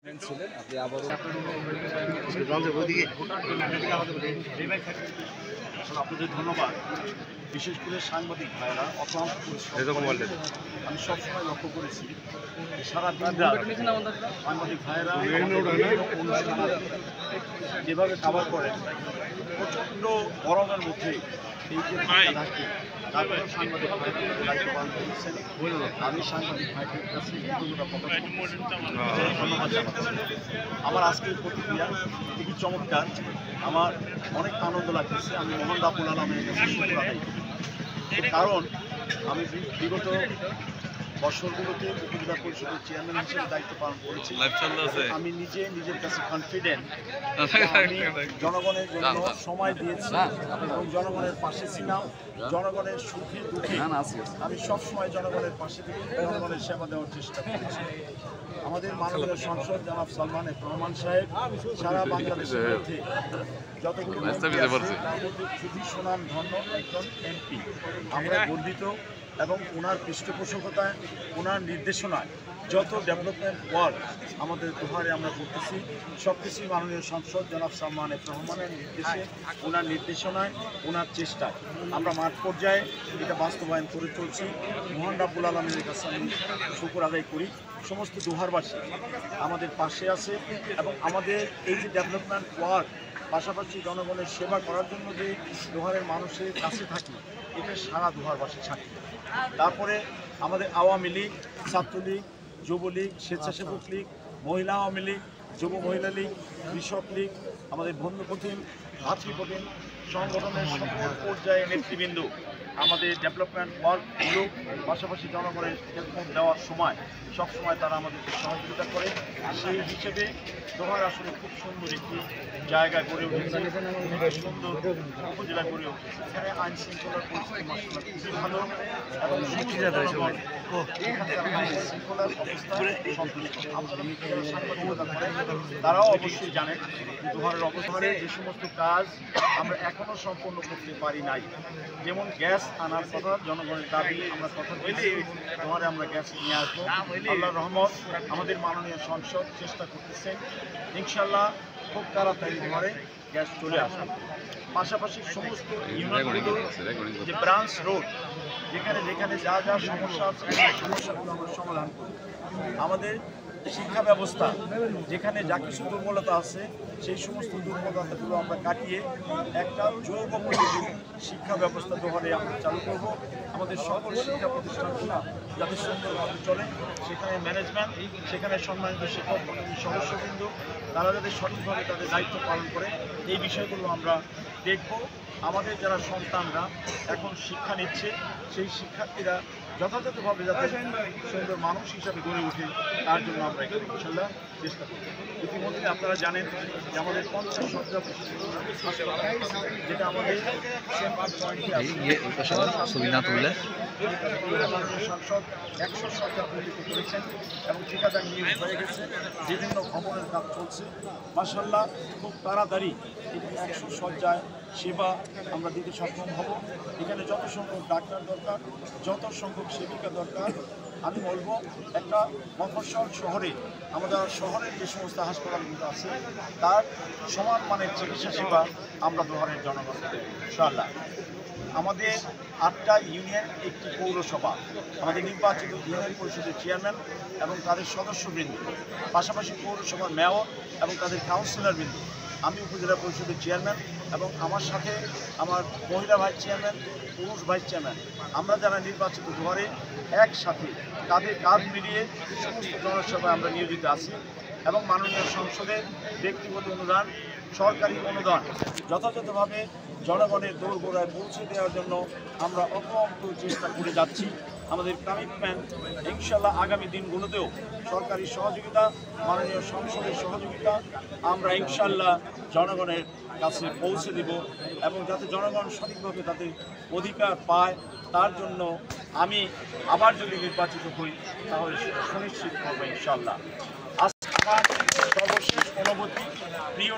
ছিলেন আপনি আবারও আপনাদের ধন্যবাদ। বিশেষ করে সাংবাদিক ভাইরা অক্লান্ত পরিশ্রম করে। আমি সবসময় লক্ষ্য করেছি সারা দিন সাংবাদিক ভাইরা যেভাবে কাভার করেন প্রচণ্ড গরমের মধ্যে এই যে থাকে তারপরে সাংবাদিক ভাইরা দায়িত্ব পালন করেছেন। আমি সাংবাদিক ভাইদের কাছে ধন্যবাদ জানাচ্ছি। আমার আজকের প্রতিক্রিয়া খুবই চমৎকার, আমার অনেক আনন্দ লাগতেছে। আমি মোহাম্মদ আবুল আলমের কাছে শুকর আদায় করি। কারণ আমি বিগত বছরগুলোতে উপজেলা পরিষদের চেয়ারম্যান হিসেবে দায়িত্ব পালন করেছি। আমি নিজের কাছে কনফিডেন্ট, আমি জনগণের জন্য সময় দিয়েছি এবং জনগণের পাশে ছিলাম। জনগণের সুখে দুঃখে আমি সবসময় জনগণের পাশে থেকে জনগণের সেবা দেওয়ার চেষ্টা করেছি। আমাদের মাননীয় সংসদ জনাব সালমান এফ রহমান সাহেব সারা বাংলাদেশের মধ্যে যতগুলো খুবই সুনাম ধন্য একজন এমপি। আমরা গর্বিত এবং ওনার পৃষ্ঠপোষকতায় ওনার নির্দেশনায় যত ডেভেলপমেন্ট ওয়ার্ক আমাদের দোহারে আমরা করতেছি সব কিছুই মাননীয় সংসদ জনাব সালমান এফ রহমানের নির্দেশে, ওনার নির্দেশনায়, ওনার চেষ্টায় আমরা মাঠ পর্যায়ে এটা বাস্তবায়ন করে চলছি। মোহাম্মদ আবুল আলমের কাছে আমি শুকর আদায় করি। সমস্ত দোহারবাসী আমাদের পাশে আছে এবং আমাদের এই যে ডেভেলপমেন্ট ওয়ার্ক পাশাপাশি জনগণের সেবা করার জন্য যে দোহারের মানুষের কাছে থাকি এটা সারা দোহারবাসী থাকি। তারপরে আমাদের আওয়ামী লীগ, ছাত্রলীগ, যুবলীগ, স্বেচ্ছাসেবক লীগ, মহিলা আওয়ামী লীগ, যুব মহিলা লীগ, কৃষক লীগ, আমাদের বন্ধুপ্রতিম, ভাতৃপ্রতিম সংগঠনের সকল পর্যায়ে নেতৃবৃন্দ আমাদের ডেভেলপমেন্ট ওয়ার্কগুলো পাশাপাশি জনগণের খেদমত দেওয়ার সময় সবসময় তারা আমাদেরকে সহযোগিতা করে। সেই হিসেবে দোহার আসলে খুব সুন্দর একটি জায়গায় গড়ে উঠেছে, সুন্দর উপজেলা গড়ে উঠেছে। এখানে আইন শৃঙ্খলার পরিস্থিতি মাসাল্লাহ খুবই ভালো এবং শৃঙ্খলার অবস্থা সন্তুষ্ট। সাংবাদিকতা করে তারাও অবশ্যই জানেন যে দোহারের অবস্থানে যে সমস্ত কাজ আমরা এখনও সম্পন্ন করতে পারি নাই, যেমন গ্যাস আনার কথা জনগণের দাবি, আমরা কথা বলছি দোহারে আমরা গ্যাস নিয়ে আসবো। আল্লাহর রহমত আমাদের মাননীয় সংসদ চেষ্টা করতেছেন, ইনশাল্লাহ খুব তাড়াতাড়ি দোহারে গ্যাস চলে আসবে। পাশাপাশি সমস্ত ইউনিয়নগুলো যে ব্রাঞ্চ রোড যেখানে যেখানে যা যা সমস্যা আছে সেই সমস্যাগুলো আমরা সমাধান করি। আমাদের শিক্ষা ব্যবস্থা যেখানে যা কিছু দুর্বলতা আছে সেই সমস্ত দুর্বলতাগুলো আমরা কাটিয়ে একটা যৌগোপযোগী শিক্ষা ব্যবস্থা দোহারে আমরা চালু করব। আমাদের সকল শিক্ষা প্রতিষ্ঠানগুলো যাতে সুন্দরভাবে চলে, সেখানে ম্যানেজমেন্ট, সেখানে সম্মানিত শিক্ষক সদস্যবৃন্দ তারা যাতে সঠিকভাবে তাদের দায়িত্ব পালন করে এই বিষয়গুলো আমরা দেখব। আমাদের যারা সন্তানরা এখন শিক্ষা নিচ্ছে সেই শিক্ষার্থীরা যথাযথভাবে যাতে সুন্দর মানুষ হিসাবে গড়ে ওঠে তার জন্য আমরা এখানে ইনশাল্লাহ চেষ্টা করি। ইতিমধ্যে আপনারা জানেন যে আমাদের 50 শয্যা যেটা আমাদের সংসদ 100 শয্যা পরিণত করেছেন এবং ঠিকাদার নিয়োগ হয়ে গেছে, বিভিন্ন ভবনের কাজ চলছে। মাশাআল্লাহ খুব তাড়াতাড়ি এই 100 শয্যায় সেবা আমরা দিতে সক্ষম হব। এখানে যত সংখ্যক ডাক্তার দরকার, যত সংখ্যক সেবিকা দরকার, আমি বলবো একটা মফস্বল শহরে আমাদের শহরের যে সমস্ত হাসপাতালগুলো আছে তার সমান মানের চিকিৎসা সেবা আমরা দোহারের জনগণ দেব ইনশাআল্লাহ। আমাদের 8টা ইউনিয়ন, একটি পৌরসভা, আমাদের নির্বাচিত ইউনিয়ন পরিষদের চেয়ারম্যান এবং তাদের সদস্যবৃন্দ, পাশাপাশি পৌরসভার মেয়র এবং তাদের কাউন্সিলরবৃন্দ, আমি উপজেলা পরিষদের চেয়ারম্যান এবং আমার সাথে আমার মহিলা ভাইস চেয়ারম্যান, পুরুষ ভাইস চেয়ারম্যান, আমরা যারা নির্বাচিত দোহারে একসাথে কাঁধে কাঁধ মিলিয়ে সমস্ত জনসভায় আমরা নিয়োজিত আছি এবং মাননীয় সংসদের ব্যক্তিগত অনুদান, সরকারি অনুদান যথাযথভাবে জনগণের দোরগোড়ায় পৌঁছে দেওয়ার জন্য আমরা অক্লান্ত চেষ্টা করে যাচ্ছি। আমাদের কমিটমেন্ট ইনশাল্লাহ আগামী দিনগুলোতেও সরকারি সহযোগিতা, মাননীয় সংসদের সহযোগিতা আমরা ইনশাল্লাহ জনগণের কাছে পৌঁছে দেব এবং যাতে জনগণ সঠিকভাবে তাদের অধিকার পায় তার জন্য আমি আবার যদি নির্বাচিত হই তাহলে সুনিশ্চিত করবো ইনশাল্লাহ। আজ আমার সর্বশেষ অনুভূতি প্রিয়